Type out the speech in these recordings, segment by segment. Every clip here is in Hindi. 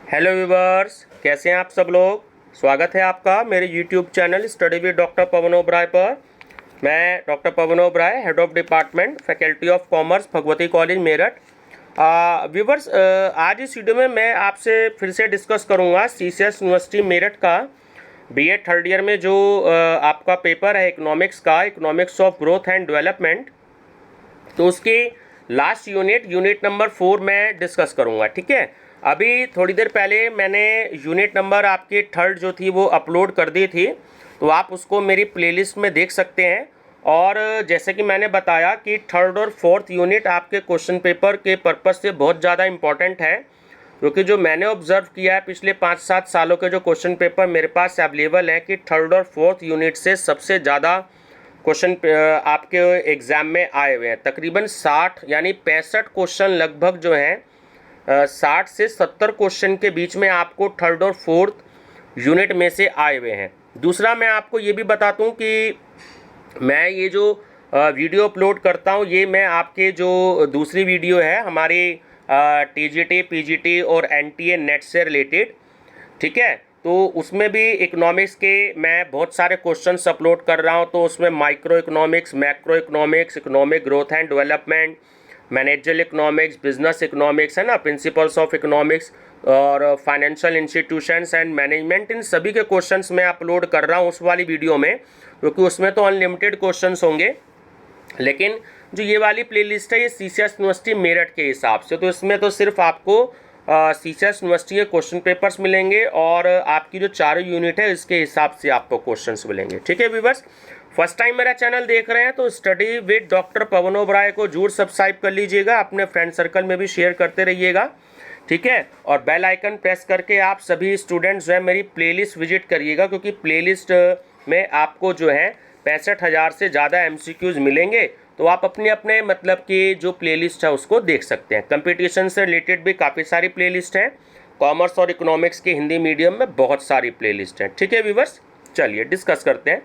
हेलो व्यूवर्स, कैसे हैं आप सब लोग। स्वागत है आपका मेरे YouTube channel study with doctor Pavan Oberoi पर। मैं doctor Pavan Oberoi, head of department faculty of commerce, Bhagwati college Meerut. Viewers, आज इस वीडियो में मैं आपसे फिर से डिस्कस करूंगा सीसीएस यूनिवर्सिटी मेरठ का बीए थर्ड ईयर में जो आपका पेपर है इकोनॉमिक्स का, economics of growth and development. तो उसकी लास्ट यूनिट नंबर 4 में डिस्कस करूंगा। ठीक है, अभी थोड़ी देर पहले मैंने यूनिट नंबर आपकी थर्ड जो थी वो अपलोड कर दी थी, तो आप उसको मेरी प्लेलिस्ट में देख सकते हैं। और जैसे कि मैंने बताया कि थर्ड और फोर्थ यूनिट आपके क्वेश्चन पेपर के पर्पज़ से बहुत ज़्यादा इम्पॉर्टेंट है, क्योंकि जो मैंने ऑब्जर्व किया है पिछले 5-7 सालों के जो क्वेश्चन पेपर मेरे पास अवेलेबल हैं कि थर्ड और फोर्थ यूनिट से सबसे ज़्यादा क्वेश्चन आपके एग्ज़ाम में आए हुए हैं। तकरीबन 60 यानी 65 क्वेश्चन लगभग जो हैं 60 से 70 क्वेश्चन के बीच में आपको थर्ड और फोर्थ यूनिट में से आए हुए हैं। दूसरा, मैं आपको ये भी बता दूं कि मैं ये जो वीडियो अपलोड करता हूँ, ये मैं आपके जो दूसरी वीडियो है हमारी टीजीटी, पीजीटी और एनटीए नेट से रिलेटेड, ठीक है, तो उसमें भी इकोनॉमिक्स के मैं बहुत सारे क्वेश्चंस अपलोड कर रहा हूं। तो उसमें micro economics, macro economics, economic growth and development, managerial economics, business economics है ना, प्रिंसिपल्स ऑफ इकोनॉमिक्स और फाइनेंशियल इंस्टीट्यूशंस एंड मैनेजमेंट, इन सभी के क्वेश्चंस मैं अपलोड कर रहा हूं उस वाली वीडियो में, क्योंकि उसमें तो अनलिमिटेड क्वेश्चंस होंगे। लेकिन जो ये वाली प्लेलिस्ट है ये सीसीएस यूनिवर्सिटी मेरठ के हिसाब से, तो इसमें तो सिर्फ आपको सीसीएस यूनिवर्सिटी के क्वेश्चन पेपर्स मिलेंगे और आपकी जो चारों यूनिट है इसके हिसाब से आपको क्वेश्चंस मिलेंगे। ठीक है व्यूवर्स, फर्स्ट टाइम मेरा चैनल देख रहे हैं तो study with doctor Pavan Oberoi को जरूर सब्सक्राइब कर लीजिएगा, अपने फ्रेंड सर्कल में भी शेयर करते रहिएगा। ठीक है, और बेल आइकन प्रेस करके आप सभी स्टूडेंट्स जो है मेरी प्लेलिस्ट विजिट करिएगा, क्योंकि प्लेलिस्ट में आपको जो है 65,000 से ज़्यादा एमसीक्यूज मिलेंगे। तो आप अपने अपने मतलब कि जो प्लेलिस्ट है उसको देख सकते हैं। कंपटीशन से रिलेटेड भी काफ़ी सारी प्लेलिस्ट हैं, कॉमर्स और इकोनॉमिक्स के हिंदी मीडियम में बहुत सारी प्लेलिस्ट हैं। ठीक है व्यूवर्स, चलिए डिस्कस करते हैं।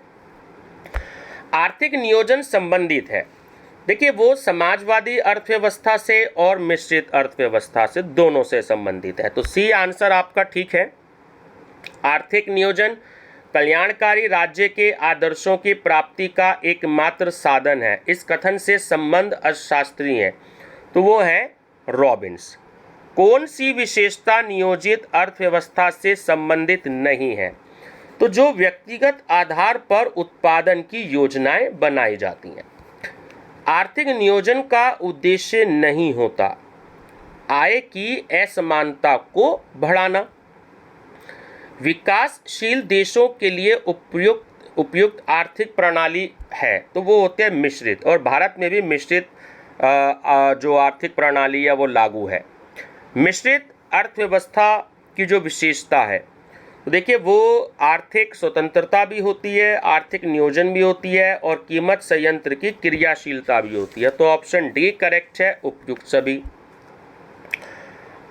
आर्थिक नियोजन संबंधित है, देखिए वो समाजवादी अर्थव्यवस्था से और मिश्रित अर्थव्यवस्था से, दोनों से संबंधित है। तो सी आंसर आपका ठीक है। आर्थिक नियोजन कल्याणकारी राज्य के आदर्शों की प्राप्ति का एकमात्र साधन है, इस कथन से संबंध अर्थशास्त्री हैं, तो वो है रॉबिन्स। कौन सी विशेषता नियोजित अर्थव्यवस्था से संबंधित नहीं है, तो जो व्यक्तिगत आधार पर उत्पादन की योजनाएं बनाई जाती हैं। आर्थिक नियोजन का उद्देश्य नहीं होता आय की असमानता को बढ़ाना। विकासशील देशों के लिए उपयुक्त आर्थिक प्रणाली है, तो वो होते हैं मिश्रित, और भारत में भी मिश्रित जो आर्थिक प्रणाली है वो लागू है। मिश्रित अर्थव्यवस्था की जो विशेषता है, तो देखिए वो आर्थिक स्वतंत्रता भी होती है, आर्थिक नियोजन भी होती है और कीमत संयंत्र की क्रियाशीलता भी होती है। तो ऑप्शन डी करेक्ट है, उपयुक्त सभी।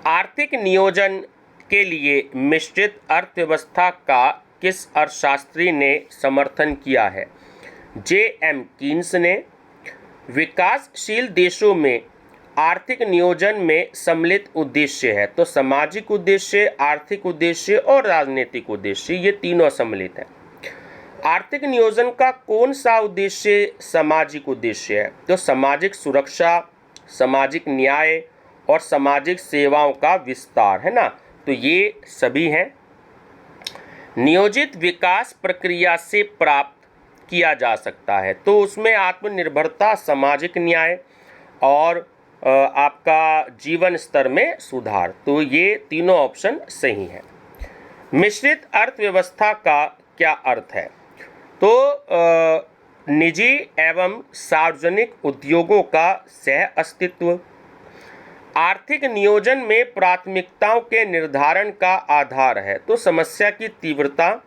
आर्थिक नियोजन के लिए मिश्रित अर्थव्यवस्था का किस अर्थशास्त्री ने समर्थन किया है? जे.एम. कीन्स ने। विकासशील देशों में आर्थिक नियोजन में सम्मिलित उद्देश्य है, तो सामाजिक उद्देश्य, आर्थिक उद्देश्य और राजनीतिक उद्देश्य, ये तीनों सम्मिलित है। आर्थिक नियोजन का कौन सा उद्देश्य सामाजिक उद्देश्य है? तो सामाजिक सुरक्षा, सामाजिक न्याय और सामाजिक सेवाओं का विस्तार, है ना, तो ये सभी हैं। नियोजित विकास प्रक्रिया से प्राप्त किया जा सकता है, तो उसमें आत्मनिर्भरता, सामाजिक न्याय और आपका जीवन स्तर में सुधार, तो ये तीनों ऑप्शन सही हैं। मिश्रित अर्थव्यवस्था का क्या अर्थ है? तो निजी एवं सार्वजनिक उद्योगों का सह अस्तित्व, आर्थिक नियोजन में प्राथमिकताओं के निर्धारण का आधार है, तो समस्या की तीव्रता,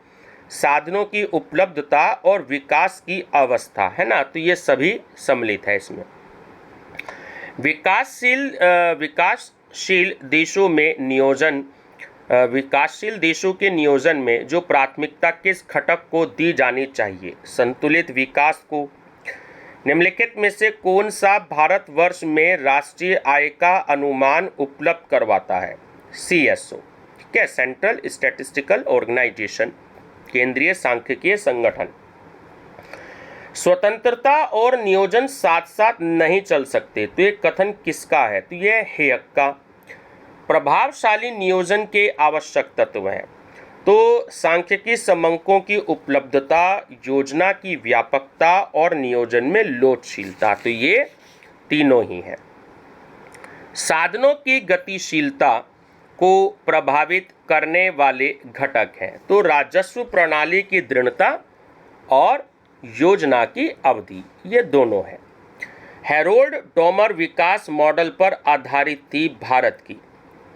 साधनों की उपलब्धता और विकास की अवस्था, है ना, तो ये सभी सम्मिलित है इसमें। विकासशील देशों में नियोजन, विकासशील देशों के नियोजन में जो प्राथमिकता किस घटक को दी जानी चाहिए? संतुलित विकास को। निम्नलिखित में से कौन सा भारतवर्ष में राष्ट्रीय आय का अनुमान उपलब्ध करवाता है? CSO। ठीक है, सेंट्रल स्टैटिस्टिकल ऑर्गेनाइजेशन, केंद्रीय सांख्यिकीय संगठन। स्वतंत्रता और नियोजन साथ साथ नहीं चल सकते, तो ये कथन किसका है? तो ये हेयक का। प्रभावशाली नियोजन के आवश्यक तत्व हैं, तो सांख्यिकी समंकों की उपलब्धता, योजना की व्यापकता और नियोजन में लोचशीलता, तो ये तीनों ही हैं। साधनों की गतिशीलता को प्रभावित करने वाले घटक हैं, तो राजस्व प्रणाली की दृढ़ता और योजना की अवधि, ये दोनों हैं। हैरोल्ड डोमर विकास मॉडल पर आधारित थी भारत की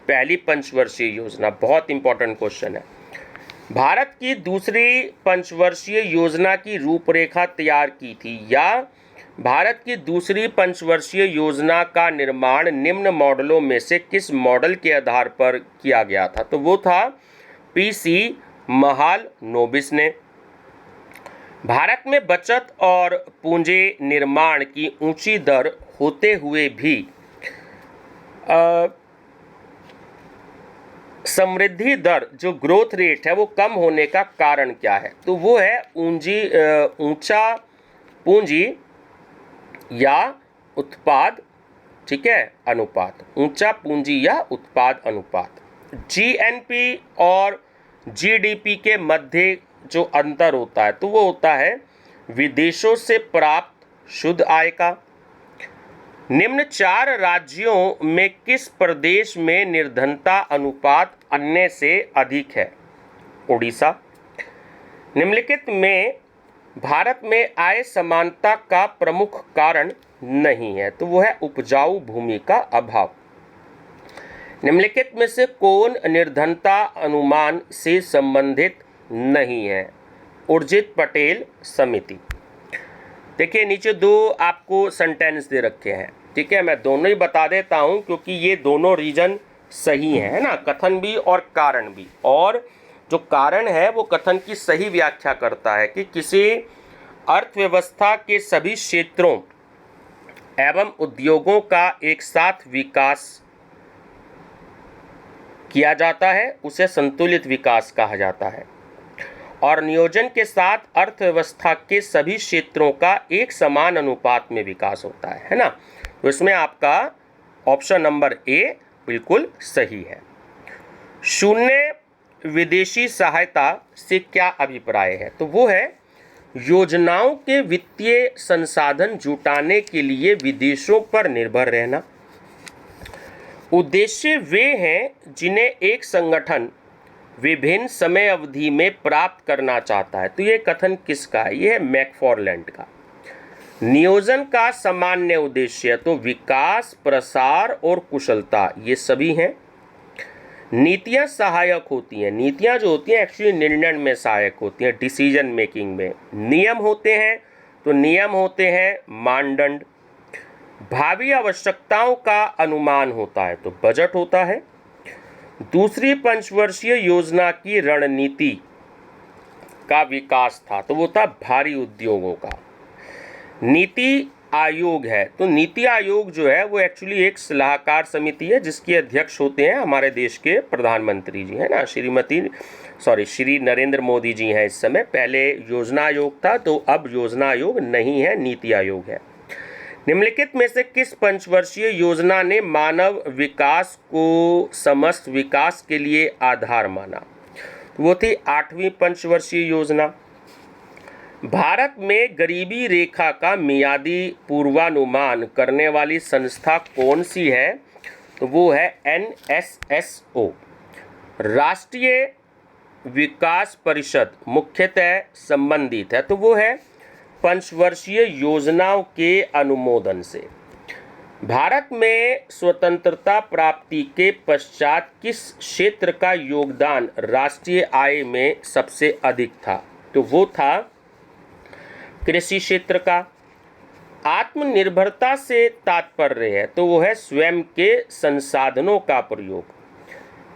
पहली पंचवर्षीय योजना। बहुत इंपॉर्टेंट क्वेश्चन है। भारत की दूसरी पंचवर्षीय योजना की रूपरेखा तैयार की थी, या भारत की दूसरी पंचवर्षीय योजना का निर्माण निम्न मॉडलों में से किस मॉडल के आधार पर किया गया था? तो वो था पीसी महालनोबिस ने। भारत में बचत और पूंजी निर्माण की ऊंची दर होते हुए भी समृद्धि दर, जो ग्रोथ रेट है, वो कम होने का कारण क्या है? तो वो है ऊंचा पूंजी या उत्पाद, ठीक है, अनुपात, ऊंचा पूंजी या उत्पाद अनुपात। जीएनपी और जीडीपी के मध्य जो अंतर होता है, तो वो होता है विदेशों से प्राप्त शुद्ध आय का। निम्न 4 राज्यों में किस प्रदेश में निर्धनता अनुपात अन्य से अधिक है? उड़ीसा। निम्नलिखित में भारत में आय समानता का प्रमुख कारण नहीं है, तो वो है उपजाऊ भूमि का अभाव। निम्नलिखित में से कौन निर्धनता अनुमान से संबंधित नहीं है? उर्जित पटेल समिति। देखिए नीचे 2 आपको सेंटेंस दे रखे हैं, ठीक है, मैं दोनों ही बता देता हूं क्योंकि ये दोनों रीजन सही है ना, कथन भी और कारण भी। और जो कारण है वो कथन की सही व्याख्या करता है कि किसी अर्थव्यवस्था के सभी क्षेत्रों एवं उद्योगों का एक साथ विकास किया जाता है, उसे संतुलित विकास कहा जाता है। और नियोजन के साथ अर्थव्यवस्था के सभी क्षेत्रों का एक समान अनुपात में विकास होता है ना। तो इसमें आपका ऑप्शन नंबर ए बिल्कुल सही है। शून्य विदेशी सहायता से क्या अभिप्राय है? तो वो है योजनाओं के वित्तीय संसाधन जुटाने के लिए विदेशों पर निर्भर रहना। उद्देश्य वे हैं जिन्हें एक संगठन विभिन्न समय अवधि में प्राप्त करना चाहता है। तो ये कथन किसका है? ये है मैकफॉरलैंड का। नियोजन का सामान्य उद्देश्य तो विकास, प्रसार और कुशलता, ये सभी हैं। नीतियां सहायक होती हैं, नीतियां जो होती हैं एक्चुअली निर्णय में सहायक होती हैं, डिसीजन मेकिंग में। नियम होते हैं तो नियम होते हैं मानदंड। भावी आवश्यकताओं का अनुमान होता है तो बजट होता है। दूसरी पंचवर्षीय योजना की रणनीति का विकास था तो वो था भारी उद्योगों का। नीति आयोग है तो नीति आयोग जो है वो एक्चुअली एक सलाहकार समिति है जिसके अध्यक्ष होते हैं हमारे देश के प्रधानमंत्री जी, है ना, श्री नरेंद्र मोदी जी हैं इस समय। पहले योजना आयोग था तो अब योजना आयोग नहीं है, नीति आयोग है। निम्नलिखित में से किस पंचवर्षीय योजना ने मानव विकास को समस्त विकास के लिए आधार माना? वो थी 8वीं पंचवर्षीय योजना। भारत में गरीबी रेखा का मियादी पूर्वानुमान करने वाली संस्था कौन सी है? तो वो है NSSO। राष्ट्रीय विकास परिषद मुख्यतः संबंधित है तो वो है पंचवर्षीय योजनाओं के अनुमोदन से। भारत में स्वतंत्रता प्राप्ति के पश्चात किस क्षेत्र का योगदान राष्ट्रीय आय में सबसे अधिक था? तो वो था कृषि क्षेत्र का। आत्मनिर्भरता से तात्पर्य है तो वो है स्वयं के संसाधनों का प्रयोग।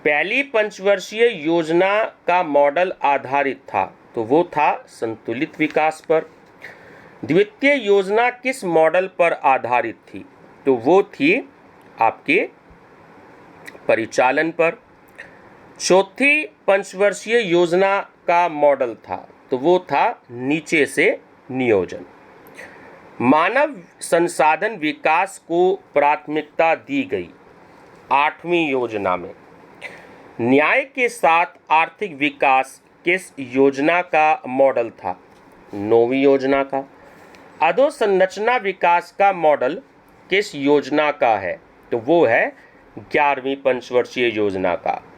पहली पंचवर्षीय योजना का मॉडल आधारित था तो वो था संतुलित विकास पर। द्वितीय योजना किस मॉडल पर आधारित थी? तो वो थी आपके परिचालन पर। चौथी पंचवर्षीय योजना का मॉडल था, तो वो था नीचे से नियोजन। मानव संसाधन विकास को प्राथमिकता दी गई 8वीं योजना में। न्याय के साथ आर्थिक विकास किस योजना का मॉडल था? 9वीं योजना का। अधोसंरचना विकास का मॉडल किस योजना का है? तो वो है 11वीं पंचवर्षीय योजना का।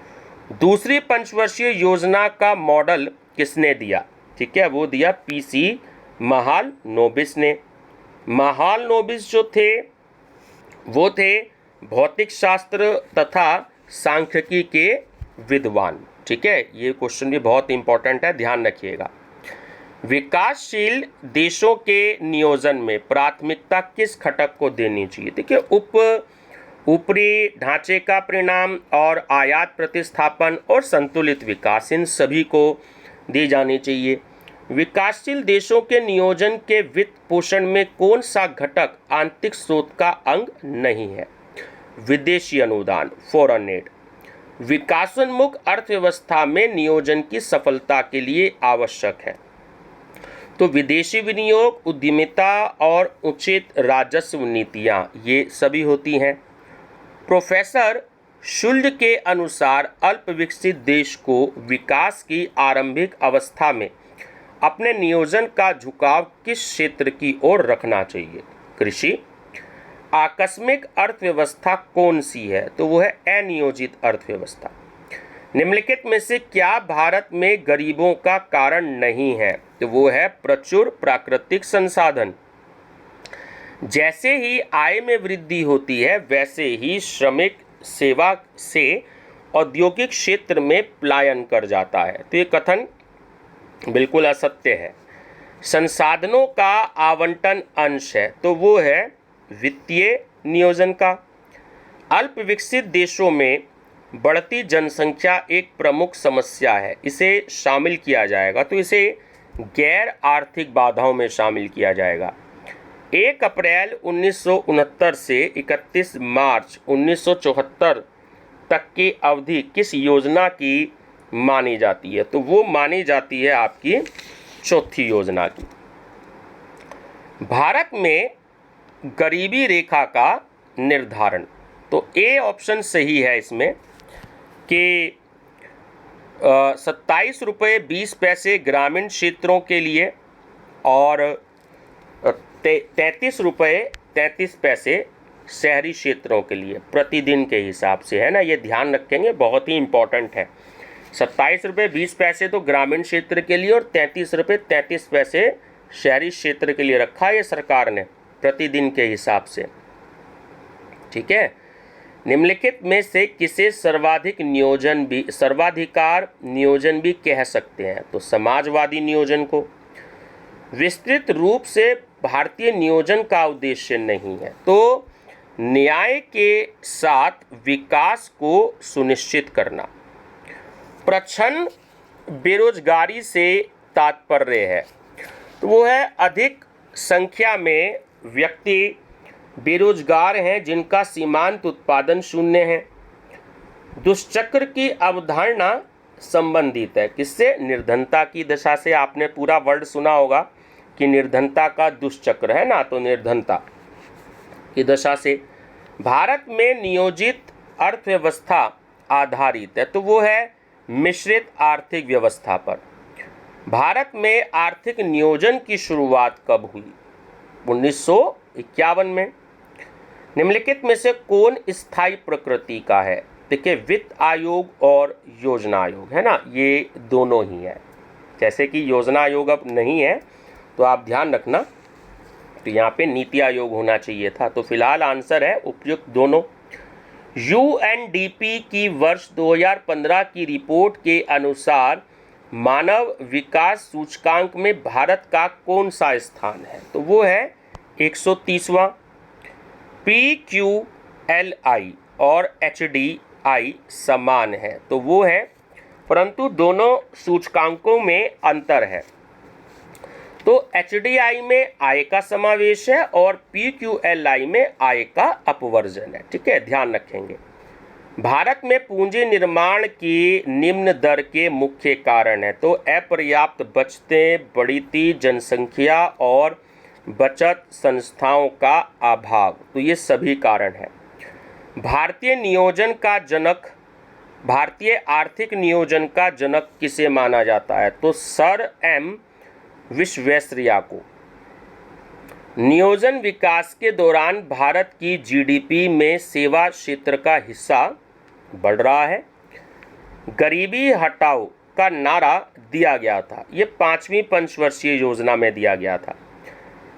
दूसरी पंचवर्षीय योजना का मॉडल किसने दिया? ठीक है, वो दिया पीसी महालनोबिस ने। महालनोबिस जो थे वो थे भौतिक शास्त्र तथा सांख्यिकी के विद्वान। ठीक है, ये क्वेश्चन भी बहुत इंपॉर्टेंट है, ध्यान रखिएगा। विकासशील देशों के नियोजन में प्राथमिकता किस घटक को देनी चाहिए? देखिए, ऊपरी ढांचे का परिणाम और आयात प्रतिस्थापन और संतुलित विकास, इन सभी को दी जानी चाहिए। विकासशील देशों के नियोजन के वित्त पोषण में कौन सा घटक आंतरिक स्रोत का अंग नहीं है? विदेशी अनुदान, फॉरेन एड। विकासोन्मुख अर्थव्यवस्था में नियोजन की सफलता के लिए आवश्यक है, तो विदेशी विनियोग, उद्यमिता और उचित राजस्व नीतियां, ये सभी होती हैं। प्रोफेसर शुल्क के अनुसार अल्प विकसित देश को विकास की आरंभिक अवस्था में अपने नियोजन का झुकाव किस क्षेत्र की ओर रखना चाहिए? कृषि। आकस्मिक अर्थव्यवस्था कौन सी है? तो वो है अनियोजित अर्थव्यवस्था। निम्नलिखित में से क्या भारत में गरीबों का कारण नहीं है? तो वो है प्रचुर प्राकृतिक संसाधन। जैसे ही आय में वृद्धि होती है वैसे ही श्रमिक सेवा से औद्योगिक क्षेत्र में पलायन कर जाता है, तो ये कथन बिल्कुल असत्य है। संसाधनों का आवंटन अंश है, तो वो है वित्तीय नियोजन का। अल्प विकसित देशों में बढ़ती जनसंख्या एक प्रमुख समस्या है, इसे शामिल किया जाएगा, तो इसे गैर आर्थिक बाधाओं में शामिल किया जाएगा। 1 अप्रैल 1969 से 31 मार्च 1974 तक की अवधि किस योजना की मानी जाती है? तो वो मानी जाती है आपकी चौथी योजना की। भारत में गरीबी रेखा का निर्धारण, तो ए ऑप्शन सही है इसमें कि 27 रुपये 20 पैसे ग्रामीण क्षेत्रों के लिए और 33 रुपये 33 पैसे शहरी क्षेत्रों के लिए प्रतिदिन के हिसाब से, है ना, ये ध्यान रखेंगे, बहुत ही इम्पोर्टेंट है। 27 रुपये 20 पैसे तो ग्रामीण क्षेत्र के लिए और 33 रुपये 33 पैसे शहरी क्षेत्र के लिए रखा है ये सरकार ने प्रतिदिन के हिसाब से। ठीक है, निम्नलिखित में से किसे सर्वाधिकार नियोजन भी कह सकते हैं? तो समाजवादी नियोजन को। विस्तृत रूप से भारतीय नियोजन का उद्देश्य नहीं है, तो न्याय के साथ विकास को सुनिश्चित करना। प्रच्छन्न बेरोजगारी से तात्पर्य है, तो वो है अधिक संख्या में व्यक्ति बेरोजगार हैं जिनका सीमांत उत्पादन शून्य है। दुष्चक्र की अवधारणा संबंधित है किससे? निर्धनता की दशा से। आपने पूरा वर्ड सुना होगा कि निर्धनता का दुष्चक्र है ना, तो निर्धनता की दशा से। भारत में नियोजित अर्थव्यवस्था आधारित है, तो वो है मिश्रित आर्थिक व्यवस्था पर। भारत में आर्थिक नियोजन की शुरुआत कब हुई? 1951 में। निम्नलिखित में से कौन स्थायी प्रकृति का है? देखिए, वित्त आयोग और योजना आयोग, है ना, ये दोनों ही है। जैसे कि योजना आयोग अब नहीं है तो आप ध्यान रखना, तो यहाँ पे नीति आयोग होना चाहिए था। तो फिलहाल आंसर है उपयुक्त दोनों। यूएनडीपी की वर्ष 2015 की रिपोर्ट के अनुसार मानव विकास सूचकांक में भारत का कौन सा स्थान है? तो वो है 130वां। PQLI और HDI समान है, तो वो है, परंतु दोनों सूचकांकों में अंतर है। तो HDI में आय का समावेश है और PQLI में आय का अपवर्जन है। ठीक है, ध्यान रखेंगे। भारत में पूंजी निर्माण की निम्न दर के मुख्य कारण है। तो अपर्याप्त बचतें, बढ़ती जनसंख्या और बचत संस्थाओं का अभाव, तो ये सभी कारण हैं। भारतीय आर्थिक नियोजन का जनक किसे माना जाता है? तो सर एम विश्वेश्वरैया को। नियोजन विकास के दौरान भारत की जीडीपी में सेवा क्षेत्र का हिस्सा बढ़ रहा है। गरीबी हटाओ का नारा दिया गया था, ये 5वीं पंचवर्षीय योजना में दिया गया था।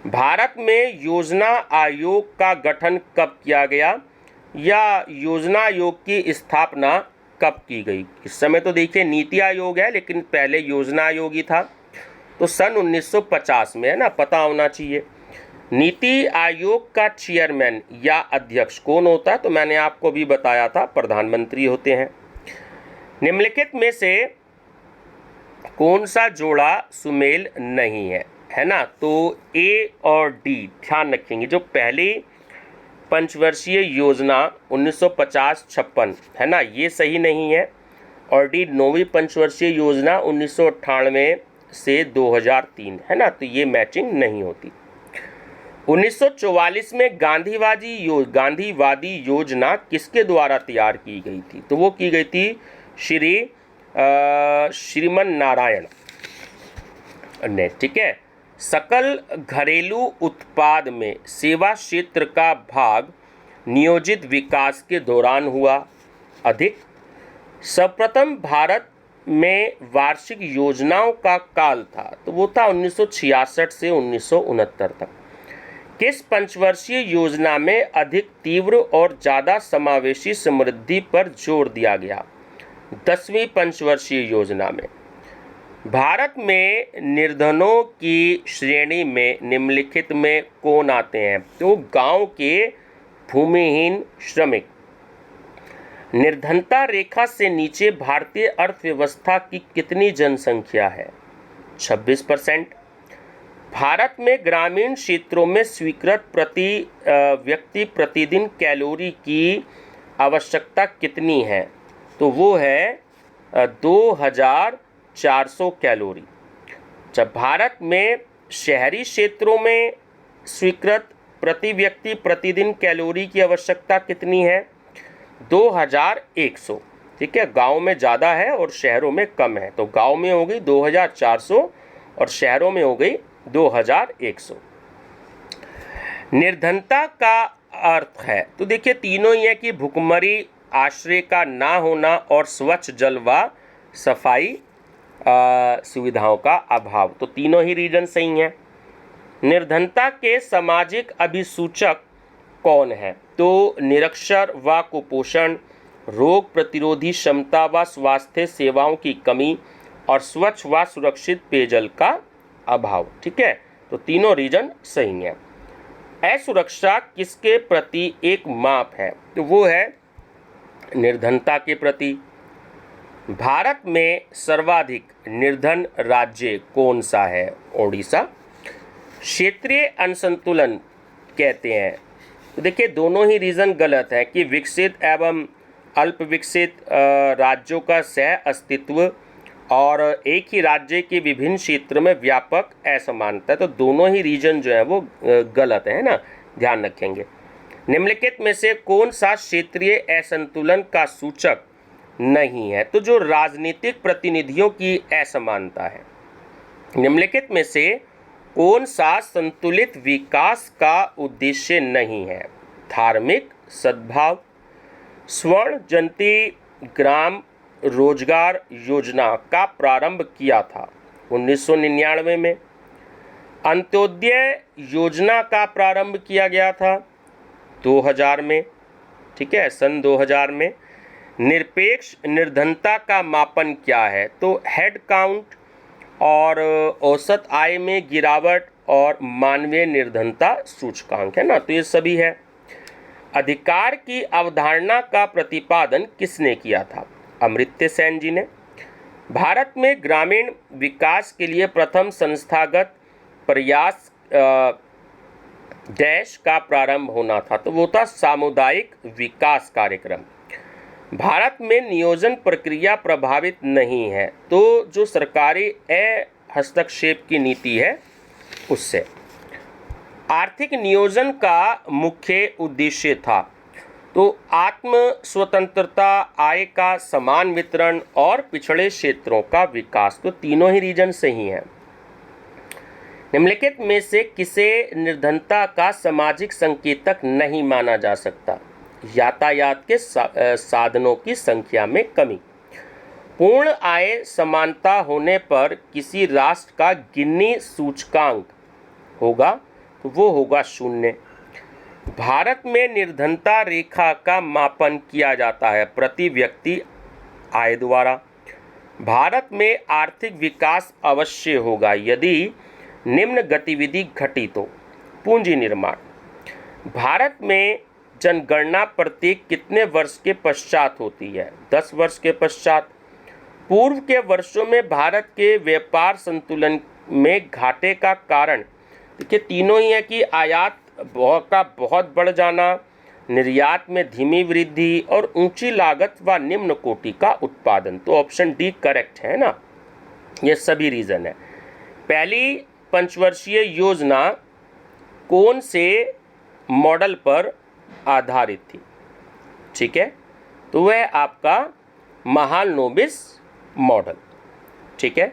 भारत में योजना आयोग का गठन कब किया गया या योजना आयोग की स्थापना कब की गई? इस समय तो देखिए नीति आयोग है, लेकिन पहले योजना आयोग ही था। तो सन 1950 में, है ना, पता होना चाहिए। नीति आयोग का चेयरमैन या अध्यक्ष कौन होता है? तो मैंने आपको भी बताया था, प्रधानमंत्री होते हैं। निम्नलिखित में से कौन सा जोड़ा सुमेल नहीं है? है ना, तो ए और डी ध्यान रखेंगे। जो पहली पंचवर्षीय योजना 1950-56, है ना, ये सही नहीं है। और डी 9वीं पंचवर्षीय योजना 1998 से 2003, है ना, तो ये मैचिंग नहीं होती। 1944 में गांधीवादी योजना किसके द्वारा तैयार की गई थी? तो वो की गई थी श्रीमन नारायण ने। ठीक है। सकल घरेलू उत्पाद में सेवा क्षेत्र का भाग नियोजित विकास के दौरान हुआ अधिक। सर्वप्रथम भारत में वार्षिक योजनाओं का काल था, तो वो था 1966 से 1969 तक। किस पंचवर्षीय योजना में अधिक तीव्र और ज़्यादा समावेशी समृद्धि पर जोर दिया गया? 10वीं पंचवर्षीय योजना में। भारत में निर्धनों की श्रेणी में निम्नलिखित में कौन आते हैं? तो गांव के भूमिहीन श्रमिक। निर्धनता रेखा से नीचे भारतीय अर्थव्यवस्था की कितनी जनसंख्या है? 26%। भारत में ग्रामीण क्षेत्रों में स्वीकृत प्रति व्यक्ति प्रतिदिन कैलोरी की आवश्यकता कितनी है? तो वो है 2400 कैलोरी। जब भारत में शहरी क्षेत्रों में स्वीकृत प्रति व्यक्ति प्रतिदिन कैलोरी की आवश्यकता कितनी है? 2100। ठीक है, गांव में ज़्यादा है और शहरों में कम है। तो गांव में हो गई 2400 और शहरों में हो गई 2100। निर्धनता का अर्थ है, तो देखिए तीनों ही है कि भुखमरी, आश्रय का ना होना और स्वच्छ जल व सफाई सुविधाओं का अभाव। तो तीनों ही रीजन सही हैं। निर्धनता के सामाजिक अभिसूचक कौन है? तो निरक्षर व कुपोषण, रोग प्रतिरोधी क्षमता व स्वास्थ्य सेवाओं की कमी और स्वच्छ व सुरक्षित पेयजल का अभाव। ठीक है, तो तीनों रीजन सही हैं। असुरक्षा किसके प्रति एक माप है? तो वो है निर्धनता के प्रति। भारत में सर्वाधिक निर्धन राज्य कौन सा है? ओडिशा। क्षेत्रीय असंतुलन कहते हैं, तो देखिए दोनों ही रीजन गलत है कि विकसित एवं अल्प विकसित राज्यों का सह अस्तित्व और एक ही राज्य के विभिन्न क्षेत्र में व्यापक असमानता है। तो दोनों ही रीजन जो है वो गलत है ना, ध्यान रखेंगे। निम्नलिखित में से कौन सा क्षेत्रीय असंतुलन का सूचक नहीं है? तो जो राजनीतिक प्रतिनिधियों की असमानता है। निम्नलिखित में से कौन सा संतुलित विकास का उद्देश्य नहीं है? धार्मिक सद्भाव। स्वर्ण जयंती ग्राम रोजगार योजना का प्रारंभ किया था 1999 में। अंत्योदय योजना का प्रारंभ किया गया था 2000 में। ठीक है, सन 2000 में। निरपेक्ष निर्धनता का मापन क्या है? तो हेड काउंट और औसत आय में गिरावट और मानवीय निर्धनता सूचकांक, है ना, तो ये सभी है। अधिकार की अवधारणा का प्रतिपादन किसने किया था? अमर्त्य सेन जी ने। भारत में ग्रामीण विकास के लिए प्रथम संस्थागत प्रयास डैश का प्रारंभ होना था, तो वो था सामुदायिक विकास कार्यक्रम। भारत में नियोजन प्रक्रिया प्रभावित नहीं है, तो जो सरकारी हस्तक्षेप की नीति है उससे। आर्थिक नियोजन का मुख्य उद्देश्य था तो आत्म स्वतंत्रता, आय का समान वितरण और पिछड़े क्षेत्रों का विकास। तो तीनों ही रीजन सही हैं। निम्नलिखित में से किसे निर्धनता का सामाजिक संकेतक नहीं माना जा सकता? यातायात के साधनों की संख्या में कमी। पूर्ण आय समानता होने पर किसी राष्ट्र का गिनी सूचकांक होगा तो वो होगा 0। भारत में निर्धनता रेखा का मापन किया जाता है प्रति व्यक्ति आय द्वारा। भारत में आर्थिक विकास अवश्य होगा यदि निम्न गतिविधि घटी तो। पूंजी निर्माण। भारत में जनगणना प्रत्येक कितने वर्ष के पश्चात होती है? 10 वर्ष के पश्चात। पूर्व के वर्षों में भारत के व्यापार संतुलन में घाटे का कारण देखिए तीनों ही है कि आयात का बहुत बढ़ जाना, निर्यात में धीमी वृद्धि और ऊंची लागत व निम्न कोटि का उत्पादन। तो ऑप्शन डी करेक्ट है ना, ये सभी रीजन है। पहली पंचवर्षीय योजना कौन से मॉडल पर आधारित थी? ठीक है, तो वह आपका महालनोबिस मॉडल। ठीक है,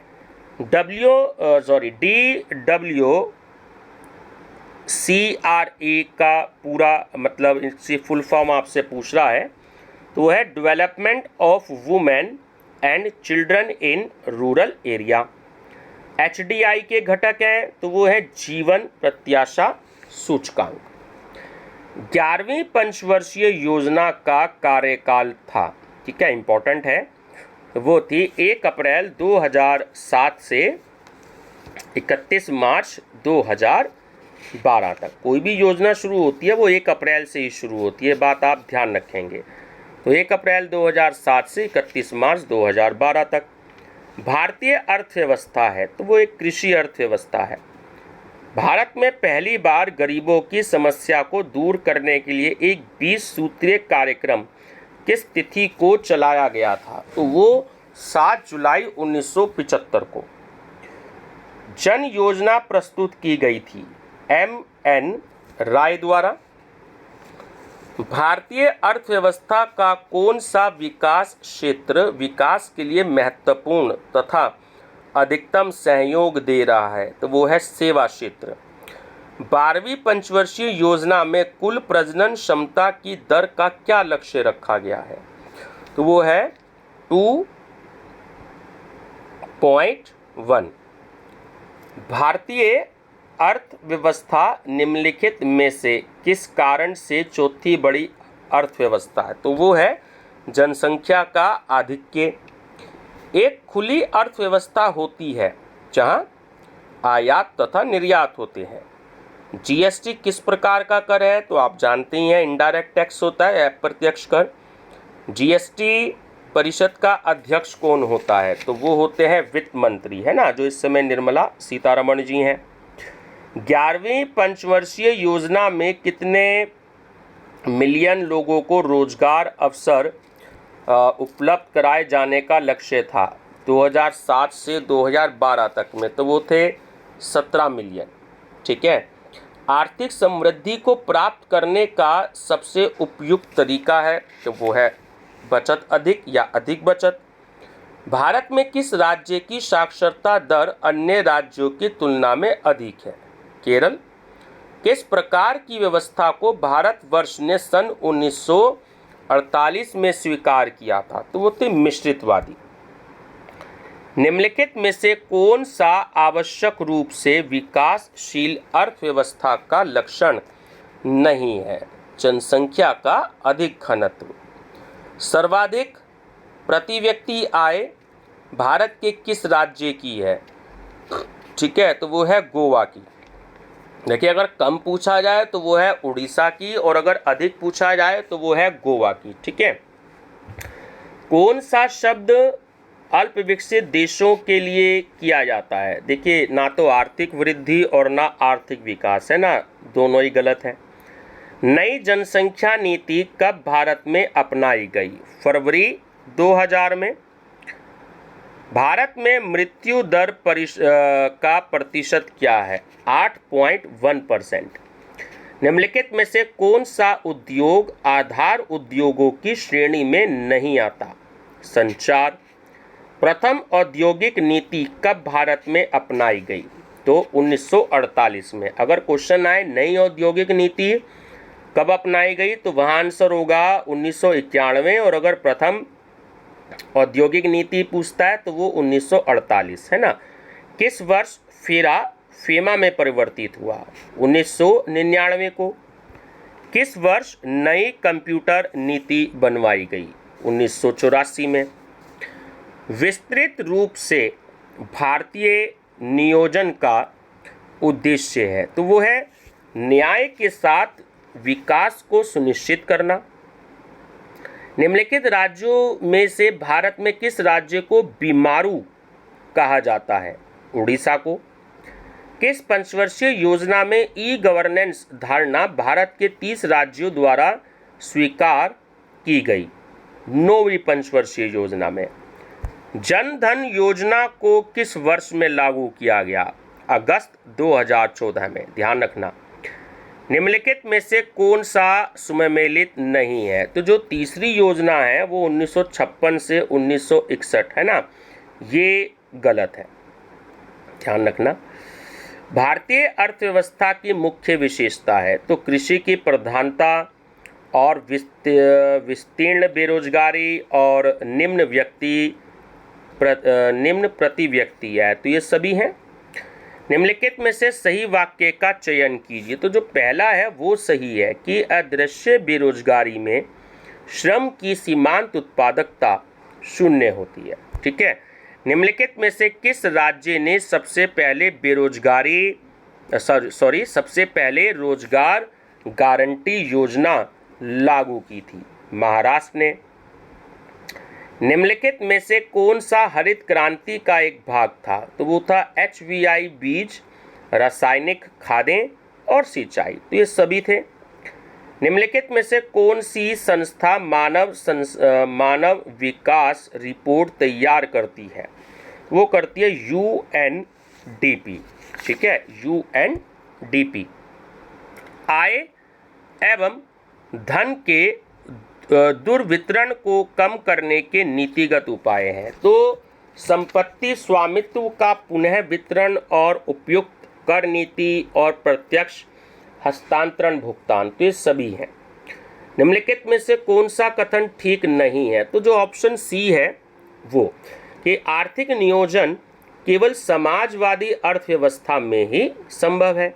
DWCRA का पूरा मतलब इसकी फुल फॉर्म आपसे पूछ रहा है तो वह है development of women and children in rural area. HDI के घटक हैं तो वो है जीवन प्रत्याशा सूचकांक। 11वीं पंचवर्षीय योजना का कार्यकाल था, ठीक है, इंपॉर्टेंट है, वो थी 1 अप्रैल 2007 से 31 मार्च 2012 तक। कोई भी योजना शुरू होती है वो 1 अप्रैल से ही शुरू होती है, बात आप ध्यान रखेंगे। तो 1 अप्रैल 2007 से 31 मार्च 2012 तक। भारतीय अर्थव्यवस्था है तो वो एक कृषि अर्थव्यवस्था है। भारत में पहली बार गरीबों की समस्या को दूर करने के लिए एक 20 सूत्रीय कार्यक्रम किस तिथि को चलाया गया था? तो वो 7 जुलाई 1975 को। जन योजना प्रस्तुत की गई थी MN राय द्वारा। भारतीय अर्थव्यवस्था का कौन सा विकास क्षेत्र विकास के लिए महत्वपूर्ण तथा अधिकतम सहयोग दे रहा है? तो वो है सेवा क्षेत्र। 12वीं पंचवर्षीय योजना में कुल प्रजनन क्षमता की दर का क्या लक्ष्य रखा गया है? तो वो है 2.1। भारतीय अर्थव्यवस्था निम्नलिखित में से किस कारण से चौथी बड़ी अर्थव्यवस्था है? तो वो है जनसंख्या का आधिक्य। एक खुली अर्थव्यवस्था होती है जहां आयात तथा निर्यात होते हैं। GST किस प्रकार का कर है? तो आप जानते ही हैं, इनडायरेक्ट टैक्स होता है, अप्रत्यक्ष कर। GST परिषद का अध्यक्ष कौन होता है? तो वो होते हैं वित्त मंत्री, है ना, जो इस समय निर्मला सीतारमण जी हैं। 11वीं पंचवर्षीय योजना में कितने मिलियन लोगों को रोजगार अवसर उपलब्ध कराए जाने का लक्ष्य था 2007 से 2012 तक में? तो वो थे 17 मिलियन। ठीक है। आर्थिक समृद्धि को प्राप्त करने का सबसे उपयुक्त तरीका है तो वो है बचत अधिक या अधिक बचत। भारत में किस राज्य की साक्षरता दर अन्य राज्यों की तुलना में अधिक है? केरल। किस प्रकार की व्यवस्था को भारतवर्ष ने सन 1948 में स्वीकार किया था? तो वो थे मिश्रितवादी। निम्नलिखित में से कौन सा आवश्यक रूप से विकासशील अर्थव्यवस्था का लक्षण नहीं है? जनसंख्या का अधिक घनत्व। सर्वाधिक प्रति व्यक्ति आय भारत के किस राज्य की है? ठीक है, तो वो है गोवा की। देखिए, अगर कम पूछा जाए तो वो है उड़ीसा की और अगर अधिक पूछा जाए तो वो है गोवा की। ठीक है। कौन सा शब्द अल्प विकसित देशों के लिए किया जाता है? देखिए, ना तो आर्थिक वृद्धि और ना आर्थिक विकास, है ना, दोनों ही गलत है। नई जनसंख्या नीति कब भारत में अपनाई गई? फरवरी 2000 में। भारत में मृत्यु दर का प्रतिशत क्या है? 8.1%। निम्नलिखित में से कौन सा उद्योग आधार उद्योगों की श्रेणी में नहीं आता? संचार। प्रथम औद्योगिक नीति कब भारत में अपनाई गई? तो 1948 में। अगर क्वेश्चन आए नई औद्योगिक नीति कब अपनाई गई तो वहाँ आंसर होगा 1991, और अगर प्रथम औद्योगिक नीति पूछता है तो वो 1948 है ना। किस वर्ष फेरा फेमा में परिवर्तित हुआ? 1999 को। किस वर्ष नई कंप्यूटर नीति बनवाई गई? 1984 में। विस्तृत रूप से भारतीय नियोजन का उद्देश्य है तो वो है न्याय के साथ विकास को सुनिश्चित करना। निम्नलिखित राज्यों में से भारत में किस राज्य को बीमारू कहा जाता है? उड़ीसा को। किस पंचवर्षीय योजना में ई गवर्नेंस धारणा भारत के 30 राज्यों द्वारा स्वीकार की गई? 9वीं पंचवर्षीय योजना में। जन धन योजना को किस वर्ष में लागू किया गया? अगस्त 2014 में। ध्यान रखना। निम्नलिखित में से कौन सा सुमेलित नहीं है? तो जो तीसरी योजना है वो 1956 से 1961 है ना, ये गलत है, ध्यान रखना। भारतीय अर्थव्यवस्था की मुख्य विशेषता है तो कृषि की प्रधानता और विस्तीर्ण बेरोजगारी और निम्न प्रति व्यक्ति है, तो ये सभी हैं। निम्नलिखित में से सही वाक्य का चयन कीजिए। तो जो पहला है वो सही है कि अदृश्य बेरोजगारी में श्रम की सीमांत उत्पादकता 0 होती है। ठीक है। निम्नलिखित में से किस राज्य ने सबसे पहले सबसे पहले रोजगार गारंटी योजना लागू की थी? महाराष्ट्र ने। निम्नलिखित में से कौन सा हरित क्रांति का एक भाग था? तो वो था HVI बीज, रासायनिक खादें और सिंचाई, तो ये सभी थे। निम्नलिखित में से कौन सी संस्था मानव विकास रिपोर्ट तैयार करती है? वो करती है UNDP। ठीक है, UNDP। आय एवं धन के दुर्वितरण को कम करने के नीतिगत उपाय हैं। तो संपत्ति स्वामित्व का पुनः वितरण और उपयुक्त कर नीति और प्रत्यक्ष हस्तांतरण भुगतान, तो ये सभी हैं। निम्नलिखित में से कौन सा कथन ठीक नहीं है? तो जो ऑप्शन सी है वो कि आर्थिक नियोजन केवल समाजवादी अर्थव्यवस्था में ही संभव है।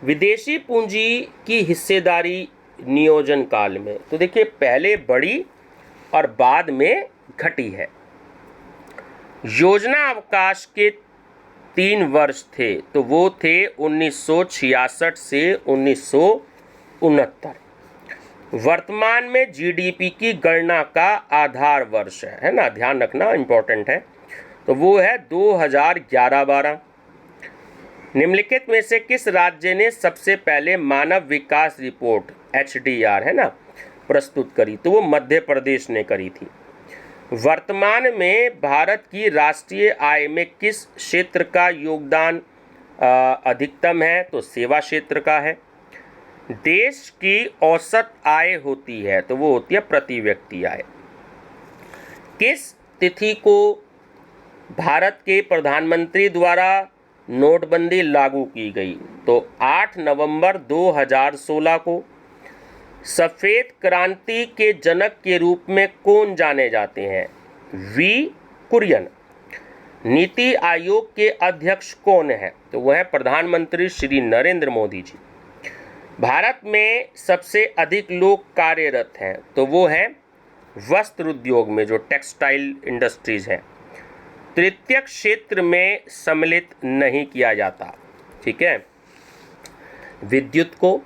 विदेशी पूंजी की हिस्सेदारी नियोजन काल में, तो देखिए पहले बढ़ी और बाद में घटी है। योजना अवकाश के 3 वर्ष थे तो वो थे 1966 से 1969। वर्तमान में जीडीपी की गणना का आधार वर्ष है ना, ध्यान रखना इंपॉर्टेंट है, तो वो है 2011-12। निम्नलिखित में से किस राज्य ने सबसे पहले मानव विकास रिपोर्ट HDR है ना प्रस्तुत करी? तो वो मध्य प्रदेश ने करी थी। वर्तमान में भारत की राष्ट्रीय आय में किस क्षेत्र का योगदान अधिकतम है? तो सेवा क्षेत्र का है। देश की औसत आय होती है तो वो होती है प्रति व्यक्ति आय। किस तिथि को भारत के प्रधानमंत्री द्वारा नोटबंदी लागू की गई? तो 8 नवंबर 2016 को। सफ़ेद क्रांति के जनक के रूप में कौन जाने जाते हैं? V कुरियन। नीति आयोग के अध्यक्ष कौन है? तो वह है प्रधानमंत्री श्री नरेंद्र मोदी जी। भारत में सबसे अधिक लोग कार्यरत हैं तो वो है वस्त्र उद्योग में, जो टेक्सटाइल इंडस्ट्रीज है। तृतीय क्षेत्र में सम्मिलित नहीं किया जाता। ठीक है। विद्युत को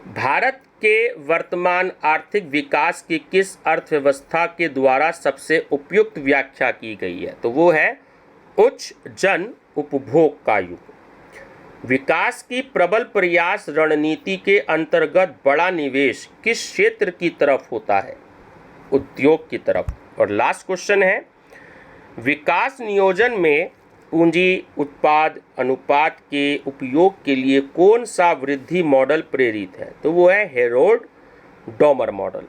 भारत के वर्तमान आर्थिक विकास की किस अर्थव्यवस्था के द्वारा सबसे उपयुक्त व्याख्या की गई है? तो वो है उच्च जन उपभोग का युग। विकास की प्रबल प्रयास रणनीति के अंतर्गत बड़ा निवेश किस क्षेत्र की तरफ होता है? उद्योग की तरफ। और लास्ट क्वेश्चन है, विकास नियोजन में पूंजी उत्पाद अनुपात के उपयोग के लिए कौन सा वृद्धि मॉडल प्रेरित है? तो वो है हेरोल्ड डॉमर मॉडल।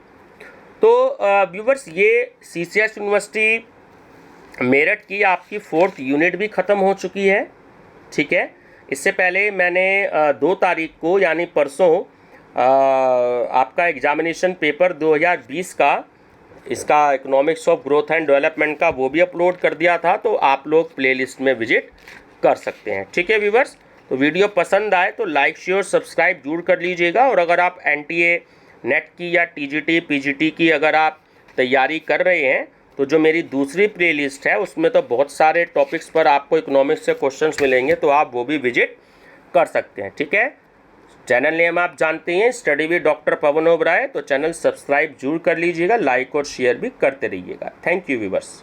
तो व्यूवर्स, ये CCS यूनिवर्सिटी मेरठ की आपकी 4th यूनिट भी ख़त्म हो चुकी है। ठीक है, इससे पहले मैंने 2 तारीख को यानी परसों आपका एग्जामिनेशन पेपर 2020 का, इसका economics of growth and development का, वो भी अपलोड कर दिया था। तो आप लोग प्लेलिस्ट में विजिट कर सकते हैं। ठीक है व्यूवर्स, तो वीडियो पसंद आए तो लाइक शेयर सब्सक्राइब जरूर कर लीजिएगा। और अगर आप NTA नेट की या TGT PGT की अगर आप तैयारी कर रहे हैं तो जो मेरी दूसरी प्लेलिस्ट है उसमें तो बहुत सारे टॉपिक्स पर आपको इकोनॉमिक्स से क्वेश्चंस मिलेंगे, तो आप वो भी विजिट कर सकते हैं। ठीक है, चैनल नेम आप जानते हैं, study with doctor Pavan Oberoi. तो चैनल सब्सक्राइब जरूर कर लीजिएगा, लाइक और शेयर भी करते रहिएगा। Thank you viewers.